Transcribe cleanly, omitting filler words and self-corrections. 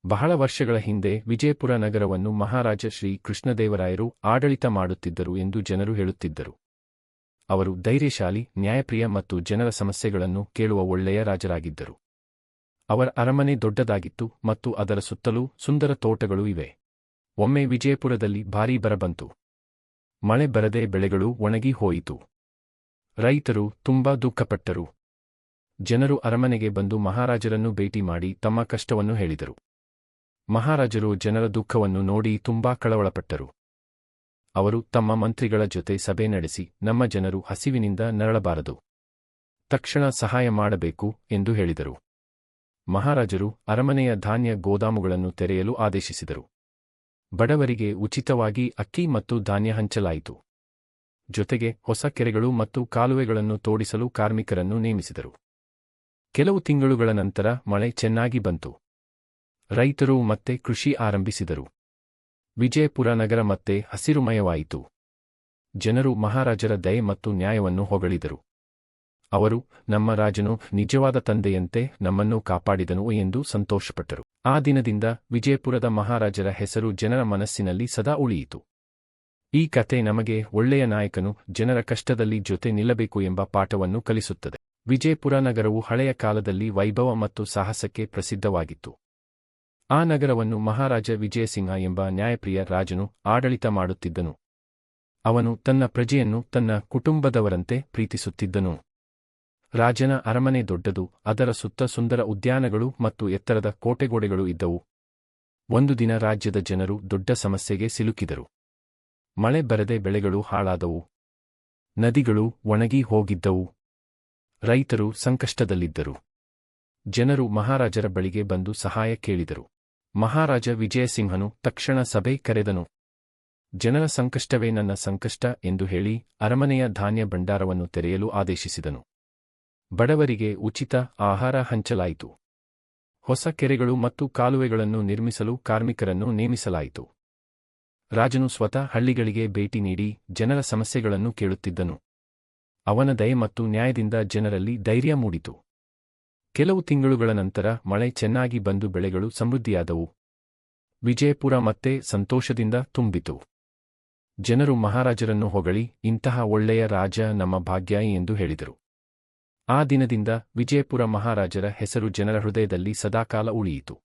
ಬಹಳ ವರ್ಷಗಳ ಹಿಂದೆ ವಿಜಯಪುರ ನಗರವನ್ನು ಮಹಾರಾಜ ಶ್ರೀ ಕೃಷ್ಣದೇವರಾಯರು ಆಡಳಿತ ಮಾಡುತ್ತಿದ್ದರು ಎಂದು ಜನರು ಹೇಳುತ್ತಿದ್ದರು. ಅವರು ಧೈರ್ಯಶಾಲಿ, ನ್ಯಾಯಪ್ರಿಯ ಮತ್ತು ಜನರ ಸಮಸ್ಯೆಗಳನ್ನು ಕೇಳುವ ಒಳ್ಳೆಯ ರಾಜರಾಗಿದ್ದರು. ಅವರ ಅರಮನೆ ದೊಡ್ಡದಾಗಿತ್ತು ಮತ್ತು ಅದರ ಸುತ್ತಲೂ ಸುಂದರ ತೋಟಗಳು ಇವೆ. ಒಮ್ಮೆ ವಿಜಯಪುರದಲ್ಲಿ ಭಾರೀ ಬರ ಬಂತು. ಮಳೆ ಬರದೆ ಬೆಳೆಗಳು ಒಣಗಿ ಹೋಯಿತು. ರೈತರು ತುಂಬಾ ದುಃಖಪಟ್ಟರು. ಜನರು ಅರಮನೆಗೆ ಬಂದು ಮಹಾರಾಜರನ್ನು ಭೇಟಿ ಮಾಡಿ ತಮ್ಮ ಕಷ್ಟವನ್ನು ಹೇಳಿದರು. ಮಹಾರಾಜರು ಜನರ ದುಃಖವನ್ನು ನೋಡಿ ತುಂಬಾ ಕಳವಳಪಟ್ಟರು. ಅವರು ತಮ್ಮ ಮಂತ್ರಿಗಳ ಜೊತೆ ಸಭೆ ನಡೆಸಿ, ನಮ್ಮ ಜನರು ಹಸಿವಿನಿಂದ ನರಳಬಾರದು, ತಕ್ಷಣ ಸಹಾಯ ಮಾಡಬೇಕು ಎಂದು ಹೇಳಿದರು. ಮಹಾರಾಜರು ಅರಮನೆಯ ಧಾನ್ಯ ಗೋದಾಮುಗಳನ್ನು ತೆರೆಯಲು ಆದೇಶಿಸಿದರು. ಬಡವರಿಗೆ ಉಚಿತವಾಗಿ ಅಕ್ಕಿ ಮತ್ತು ಧಾನ್ಯ ಹಂಚಲಾಯಿತು. ಜೊತೆಗೆ ಹೊಸ ಕೆರೆಗಳು ಮತ್ತು ಕಾಲುವೆಗಳನ್ನು ತೋಡಿಸಲು ಕಾರ್ಮಿಕರನ್ನು ನೇಮಿಸಿದರು. ಕೆಲವು ತಿಂಗಳುಗಳ ನಂತರ ಮಳೆ ಚೆನ್ನಾಗಿ ಬಂತು. ರೈತರು ಮತ್ತೆ ಕೃಷಿ ಆರಂಭಿಸಿದರು. ವಿಜಯಪುರ ನಗರ ಮತ್ತೆ ಹಸಿರುಮಯವಾಯಿತು. ಜನರು ಮಹಾರಾಜರ ದಯೆ ಮತ್ತು ನ್ಯಾಯವನ್ನು ಹೊಗಳಿದರು. ಅವರು, ನಮ್ಮ ರಾಜನು ನಿಜವಾದ ತಂದೆಯಂತೆ ನಮ್ಮನ್ನು ಕಾಪಾಡಿದನು ಎಂದು ಸಂತೋಷಪಟ್ಟರು. ಆ ದಿನದಿಂದ ವಿಜಯಪುರದ ಮಹಾರಾಜರ ಹೆಸರು ಜನರ ಮನಸ್ಸಿನಲ್ಲಿ ಸದಾ ಉಳಿಯಿತು. ಈ ಕತೆ ನಮಗೆ ಒಳ್ಳೆಯ ನಾಯಕನು ಜನರ ಕಷ್ಟದಲ್ಲಿ ಜೊತೆ ನಿಲ್ಲಬೇಕು ಎಂಬ ಪಾಠವನ್ನು ಕಲಿಸುತ್ತದೆ. ವಿಜಯಪುರ ನಗರವು ಹಳೆಯ ಕಾಲದಲ್ಲಿ ವೈಭವ ಮತ್ತು ಸಾಹಸಕ್ಕೆ ಪ್ರಸಿದ್ಧವಾಗಿತ್ತು. ಆ ನಗರವನ್ನು ಮಹಾರಾಜ ವಿಜಯಸಿಂಹ ಎಂಬ ನ್ಯಾಯಪ್ರಿಯ ರಾಜನು ಆಡಳಿತ ಮಾಡುತ್ತಿದ್ದನು. ಅವನು ತನ್ನ ಪ್ರಜೆಯನ್ನು ತನ್ನ ಕುಟುಂಬದವರಂತೆ ಪ್ರೀತಿಸುತ್ತಿದ್ದನು. ರಾಜನ ಅರಮನೆ ದೊಡ್ಡದು, ಅದರ ಸುತ್ತ ಸುಂದರ ಉದ್ಯಾನಗಳು ಮತ್ತು ಎತ್ತರದ ಕೋಟೆಗೋಡೆಗಳು ಇದ್ದವು. ಒಂದು ದಿನ ರಾಜ್ಯದ ಜನರು ದೊಡ್ಡ ಸಮಸ್ಯೆಗೆ ಸಿಲುಕಿದರು. ಮಳೆ ಬರದೆ ಬೆಳೆಗಳು ಹಾಳಾದವು. ನದಿಗಳು ಒಣಗಿ ಹೋಗಿದ್ದವು. ರೈತರು ಸಂಕಷ್ಟದಲ್ಲಿದ್ದರು. ಜನರು ಮಹಾರಾಜರ ಬಳಿಗೆ ಬಂದು ಸಹಾಯ ಕೇಳಿದರು. ಮಹಾರಾಜ ವಿಜಯಸಿಂಹನು ತಕ್ಷಣ ಸಭೆ ಕರೆದನು. ಜನರ ಸಂಕಷ್ಟವೇ ನನ್ನ ಸಂಕಷ್ಟ ಎಂದು ಹೇಳಿ ಅರಮನೆಯ ಧಾನ್ಯ ಭಂಡಾರವನ್ನು ತೆರೆಯಲು ಆದೇಶಿಸಿದನು. ಬಡವರಿಗೆ ಉಚಿತ ಆಹಾರ ಹಂಚಲಾಯಿತು. ಹೊಸ ಕೆರೆಗಳು ಮತ್ತು ಕಾಲುವೆಗಳನ್ನು ನಿರ್ಮಿಸಲು ಕಾರ್ಮಿಕರನ್ನು ನೇಮಿಸಲಾಯಿತು. ರಾಜನು ಸ್ವತಃ ಹಳ್ಳಿಗಳಿಗೆ ಭೇಟಿ ನೀಡಿ ಜನರ ಸಮಸ್ಯೆಗಳನ್ನು ಕೇಳುತ್ತಿದ್ದನು. ಅವನ ದಯೆ ಮತ್ತು ನ್ಯಾಯದಿಂದ ಜನರಲ್ಲಿ ಧೈರ್ಯ ಮೂಡಿತು. ಕೆಲವು ತಿಂಗಳುಗಳ ನಂತರ ಮಳೆ ಚೆನ್ನಾಗಿ ಬಂದು ಬೆಳೆಗಳು ಸಮೃದ್ಧಿಯಾದವು. ವಿಜಯಪುರ ಮತ್ತೆ ಸಂತೋಷದಿಂದ ತುಂಬಿತು. ಜನರು ಮಹಾರಾಜರನ್ನು ಹೊಗಳಿ, ಇಂತಹ ಒಳ್ಳೆಯ ರಾಜ ನಮ್ಮ ಭಾಗ್ಯ ಎಂದು ಹೇಳಿದರು. ಆ ದಿನದಿಂದ ವಿಜಯಪುರ ಮಹಾರಾಜರ ಹೆಸರು ಜನರ ಹೃದಯದಲ್ಲಿ ಸದಾಕಾಲ ಉಳಿಯಿತು.